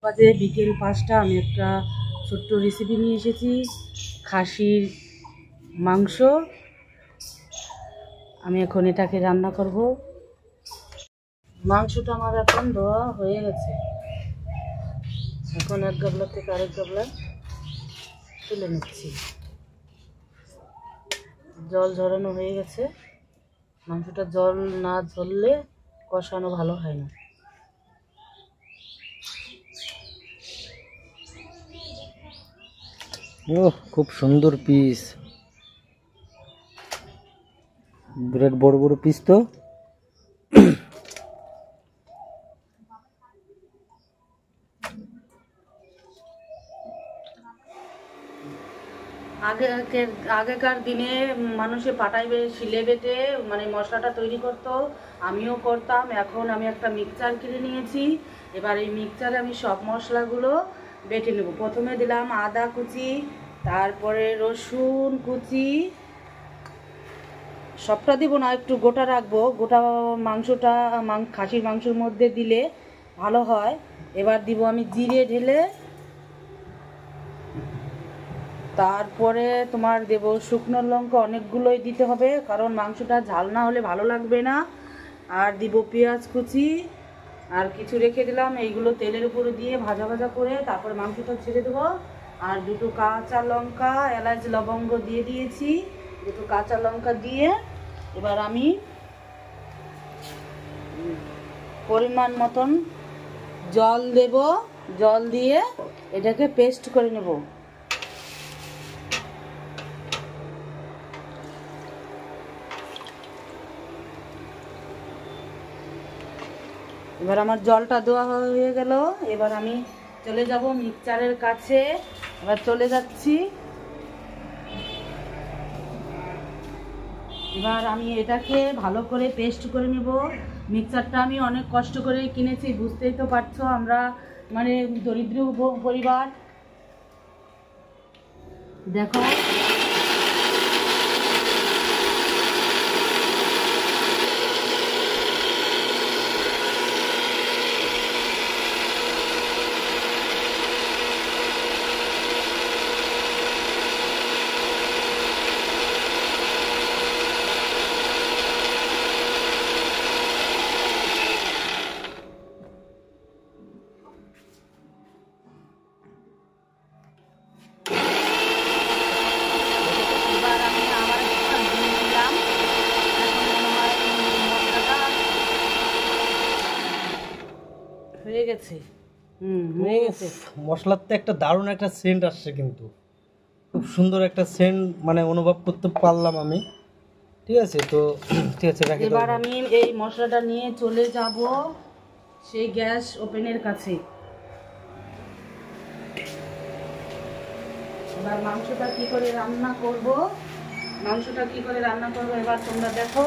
বাজে বিকেল 5টা। আমি একটা ছোট্ট রেসিপি নিয়ে এসেছি, খাসির মাংস। আমি এখন এটাকে রান্না করব। মাংসটা আমার এখন ধোয়া হয়ে গেছে। এখন এক গাবলা থেকে আরেক গাবলা তুলে নিচ্ছি। জল ঝরানো হয়ে গেছে। মাংসটা জল না ঝরলে কষানো ভালো হয় না। ওহ, খুব সুন্দর পিস, বিরাট বড় বড় পিস তো। আগেকার দিনে মানুষে পাটায় শিলে বেটে মানে মশলাটা তৈরি করতো, আমিও করতাম। এখন আমি একটা মিক্সচার কিনে নিয়েছি। এবার এই মিক্সচারে আমি সব মশলাগুলো বেটে নেব। প্রথমে দিলাম আদা কুচি, তারপরে রসুন কুচি। সবটা দিব না, একটু গোটা রাখবো। গোটা মাংসটা খাসির মাংসের মধ্যে দিলে ভালো হয়। এবার দিব আমি জিরে ঢেলে, তারপরে তোমার দেব শুকনো লঙ্কা। অনেকগুলোই দিতে হবে, কারণ মাংসটা ঝাল না হলে ভালো লাগবে না। আর দিব পেঁয়াজ কুচি, আর কিছু রেখে দিলাম। এইগুলো তেলের উপরে দিয়ে ভাজা ভাজা করে তারপরে মাংসটা ছেড়ে দেবো। আর দুটো কাঁচা লঙ্কা, এলাচ লবঙ্গ দিয়ে দিয়েছি। দুটো কাঁচা লঙ্কা দিয়ে এবার আমি পরিমাণ মতন জল দেব। জল দিয়ে এটাকে পেস্ট করে নেব। এবার আমার জলটা দেওয়া হয়ে গেল। এবার আমি চলে যাব মিক্সচারের কাছে। এবার চলে যাচ্ছি। এবার আমি এটাকে ভালো করে পেস্ট করে নেব। মিক্সচারটা আমি অনেক কষ্ট করে কিনেছি, বুঝতেই তো পারছো। আমরা মানে দরিদ্র পরিবার। দেখো হয়ে গেছে। হয়ে গেছে। মশলার তো একটা দারুণ একটা সেন্ট আসছে, কিন্তু খুব সুন্দর একটা সেন্ট মানে অনুভব করতে পারলাম আমি। ঠিক আছে, তো ঠিক আছে, রাখি। এবার আমি এই মশলাটা নিয়ে চলে যাব সেই গ্যাস ওভেনের কাছে। এবার মাংসটা কি করে রান্না করব এবার তোমরা দেখো।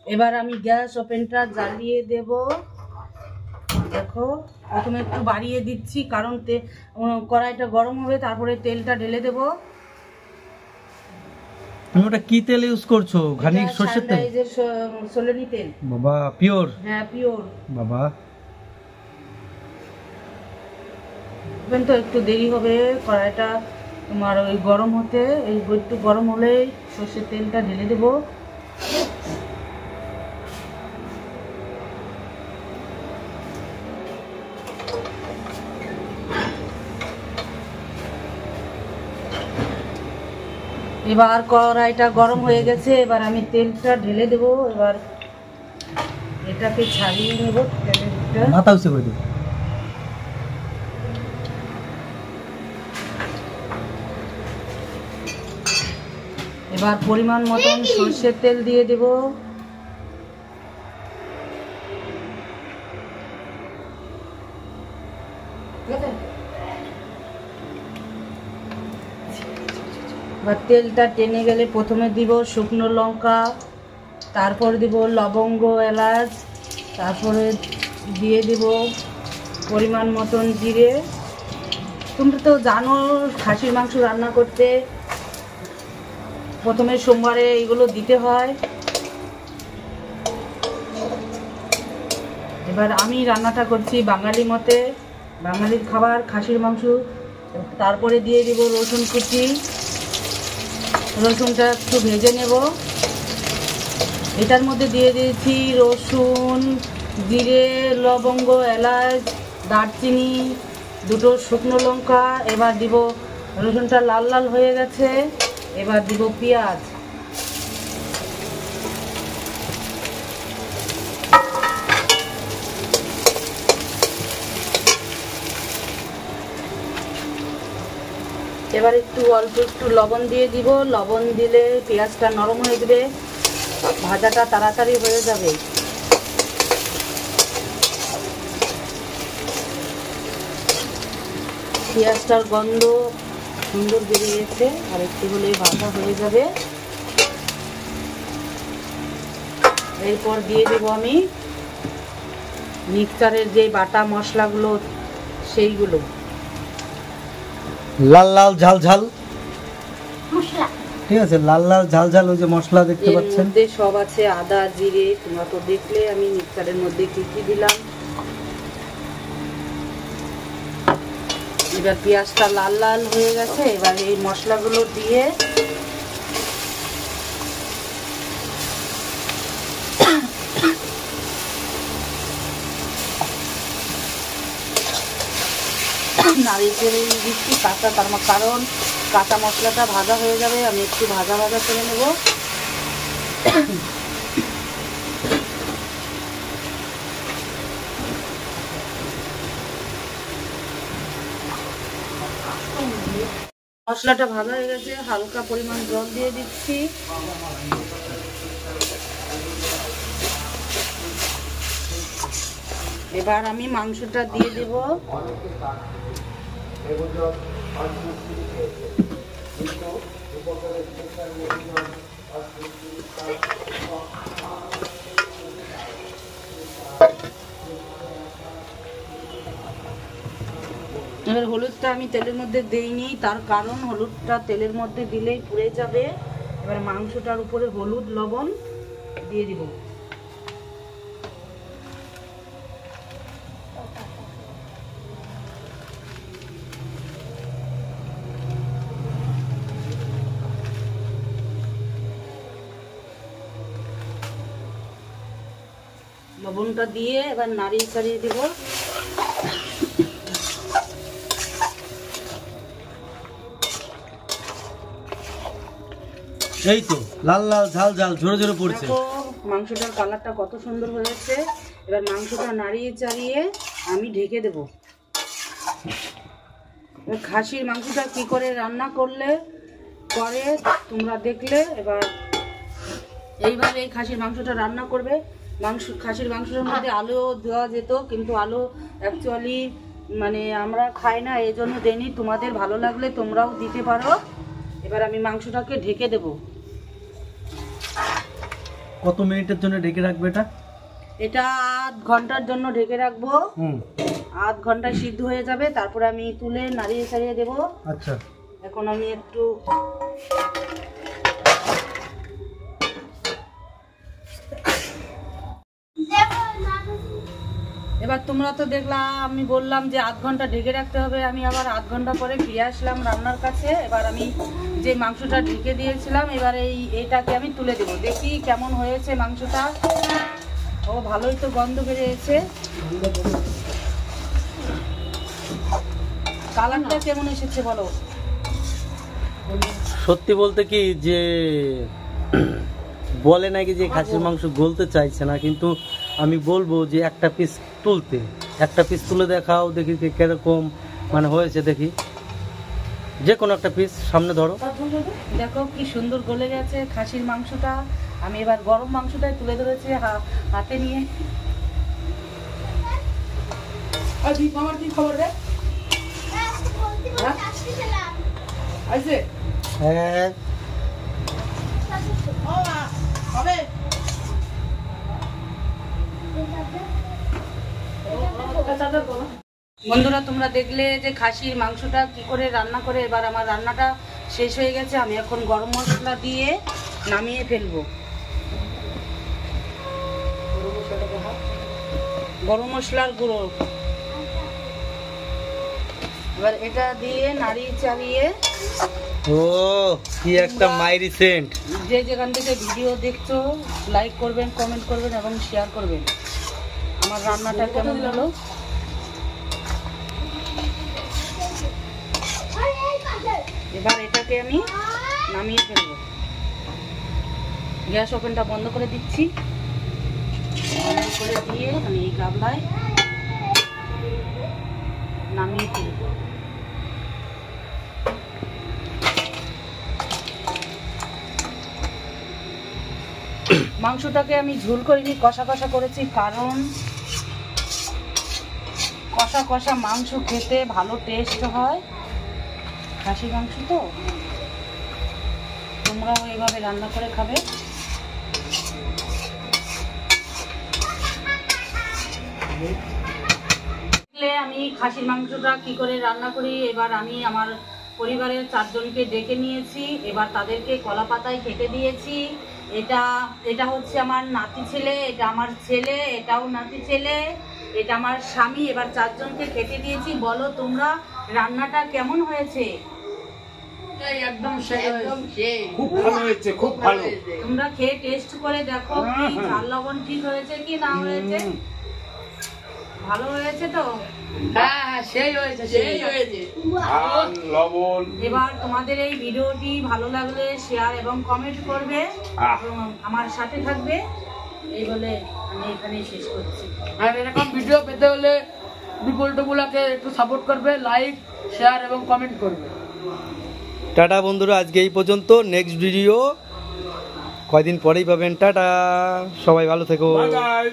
এবার আমি গ্যাস ওভেনটা জ্বালিয়ে দেব। দেখো, প্রথমে একটু বাড়িয়ে দিচ্ছি, কারণ কড়াইটা গরম হবে, তারপরে তেলটা ঢেলে দেব। তুমি ওটা কি তেল ইউজ করছো? ঘানি সরষের তেল? সোলেনি তেল। বাবা, পিওর? হ্যাঁ, পিওর। বাবা, তো একটু দেরি হবে কড়াইটা তোমার ওই গরম হতে। এই একটু গরম হলেই সর্ষের তেলটা ঢেলে দেব। এবার কড়াইটা গরম হয়ে গেছে। এবার আমি তেলটা ঢেলে দেব। এবার এটাকে ছাড়িয়ে নেব তেলটা। মাথা উঁচু করে দেব। এবার পরিমাণ মতন সর্ষের তেল দিয়ে দেব। এবার তেলটা টেনে গেলে প্রথমে দিব শুকনো লঙ্কা, তারপর দিব লবঙ্গ, এলাচ, তারপরে দিয়ে দিব পরিমাণ মতন জিরে। তোমরা তো জানো খাসির মাংস রান্না করতে প্রথমে সোমবারে এগুলো দিতে হয়। এবার আমি রান্নাটা করছি বাঙালি মতে, বাঙালির খাবার খাসির মাংস। তারপরে দিয়ে দেব রসুন কুচি। রসুনটা একটু ভেজে নেব। এটার মধ্যে দিয়ে দিয়েছি রসুন, জিরে, লবঙ্গ, এলাচ, দারচিনি, দুটো শুকনো লঙ্কা। এবার দিব, রসুনটা লাল লাল হয়ে গেছে, এবার দিব পেঁয়াজ। এবার অল্প একটু লবণ দিয়ে দিব। লবণ দিলে পেঁয়াজটা নরম হয়ে যাবে, ভাজাটা তাড়াতাড়ি হয়ে যাবে। পেঁয়াজটার গন্ধ সুন্দর বেরিয়েছে, আর একটু হলেই ভাজা হয়ে যাবে। এরপর দিয়ে দেব আমি মিক্সচারের যে বাটা মশলাগুলো, সেইগুলো। লাল লাল ঝাল ঝাল মশলা, ঠিক আছে, লাল লাল ঝাল ঝাল ওই যে মশলা দেখতে পাচ্ছেন, এর মধ্যে সব আছে, আদা, জিরে। তোমরা তো দেখলে আমি মিক্সচারের মধ্যে কি কি দিলাম। এবার পেঁয়াজটা লাল লাল হয়ে গেছে, এবার এই মশলাগুলো দিয়ে নাড়িয়ে চেড়ে দিচ্ছি কাঁচা, কারণ কাঁচা মশলাটা ভাজা হয়ে যাবে। আমি একটু ভাজা ভাজা করে নেব। মশলাটা ভাজা হয়ে গেছে, হালকা পরিমাণ জল দিয়ে দিচ্ছি। এবার আমি মাংসটা দিয়ে দেব। এবার হলুদটা আমি তেলের মধ্যে দেইনি, তার কারণ হলুদটা তেলের মধ্যে দিলেই পুড়ে যাবে। এবার মাংসটার উপরে হলুদ লবণ দিয়ে দিব। লবণটা দিয়ে এবার নাড়িয়ে চাড়িয়ে দিব। এই তো লাল লাল ঝাল ঝাল ঝরে ঝরে পড়ছে। দেখো মাংসটার কালারটা কত সুন্দর হয়েছে। এবার মাংসটা নাড়িয়ে চাড়িয়ে আমি ঢেকে দেব। খাসির মাংসটা কি করে রান্না করে তোমরা দেখলে। এবার এইভাবে এই খাসির মাংসটা রান্না করবে। খাসির মাংসের মধ্যে আলুও দেওয়া যেত, কিন্তু আলু অ্যাকচুয়ালি মানে আমরা খাই না, এই জন্য দেনি। তোমাদের ভালো লাগলে তোমরাও দিতে পারো। এবার আমি মাংসটাকে ঢেকে দেব। কত মিনিটের জন্য ঢেকে রাখবে এটা? এটা আধ ঘন্টার জন্য ঢেকে রাখবো। আধ ঘন্টা সিদ্ধ হয়ে যাবে, তারপরে আমি তুলে নাড়িয়ে ছাড়িয়ে দেবো। আচ্ছা, এখন আমি একটু এবার তোমরা তো দেখলাম আমি বললাম যে আধ ঘন্টা ঢেকে রাখতে হবে। আমি আবার আধ ঘন্টা পরে ফিরে আসলাম রান্নার কাছে। এবার আমি যে মাংসটা ঢেকে দিয়েছিলাম, এবার এইটাকে আমি তুলে দেবো। দেখি কেমন হয়েছে মাংসটা। ও ভালোই তো গন্ধ বেরিয়েছে। কালারটা কেমন এসেছে বলো? সত্যি বলতে কি যে বলে নাকি যে খাসির মাংস গলতে চাইছে না, কিন্তু আমি বলবো যে একটা পিস তুলে দেখাও, দেখি যে কিরকম মানে হয়েছে। দেখি যে কোনো একটা পিস সামনে ধরো। দেখো কি সুন্দর গলে গেছে খাসির মাংসটা। আমি এবার গরম মাংসটাই তুলে ধরেছি হাতে নিয়ে। আমার কি খবর রে? হ্যাঁ, বন্ধুরা তোমরা দেখলে যে খাসির মাংসটা কি করে রান্না করে। এবার আমার রান্নাটা শেষ হয়ে গেছে। আমি এখন গরম মশলা দিয়ে নামিয়ে ফেলবো। গরম মশলার গুঁড়ো এবার এটা দিয়ে নাড়িয়ে চাড়িয়ে ও কি একটা মাইরি সেন্ট। যে যেখান থেকে ভিডিও দেখছো লাইক করবেন, কমেন্ট করবেন এবং শেয়ার করবেন। আমার রান্নাটা কেমন হলো? এবার এটাকে আমি নামিয়ে ফেলবো। গ্যাস ওভেনটা বন্ধ করে দিচ্ছি। বন্ধ করে দিয়ে আমি এই গামলায় নামিয়ে ফেলবো। মাংসটাকে আমি ঝোল করিনি, কষা কষা করেছি, কারণ কষা কষা মাংস খেতে ভালো টেস্ট হয়। খাসি মাংস তো, তোমরাও এইভাবে রান্না করে খাবে। আমি খাসির মাংসটা কি করে রান্না করি, এবার আমি আমার পরিবারের 4 জনকে ডেকে নিয়েছি। এবার তাদেরকে কলা পাতায় খেতে দিয়েছি। এটা হচ্ছে আমার নাতি ছেলে, এটা আমার ছেলে, এটাও নাতি ছেলে, এটা আমার স্বামী। এবার 4 জনকে খেতে দিয়েছি। বলো তোমরা রান্নাটা কেমন হয়েছে? একদম খুব ভালো হয়েছে, খুব ভালো। তোমরা খেয়ে টেস্ট করে দেখো কি ঝাল লবণ ঠিক হয়েছে কি না হয়েছে। ভালো হয়েছে তো? হ্যাঁ, সেই হয়েছে, সেই হয়েছে। লবণ। এবার তোমাদের এই ভিডিওটি ভালো লাগলে শেয়ার এবং কমেন্ট করবে এবং আমার সাথে থাকবে। এই বলে আমি এখানেই শেষ করছি। আর এরকম ভিডিও পেতে হলে বিপুল টুপুলাকে একটু সাপোর্ট করবে, লাইক, শেয়ার এবং কমেন্ট করবে। টাটা বন্ধুরা, আজকে এই পর্যন্ত। নেক্সট ভিডিও কয়দিন পরেই পাবেন। টাটা, সবাই ভালো থেকো। Bye bye.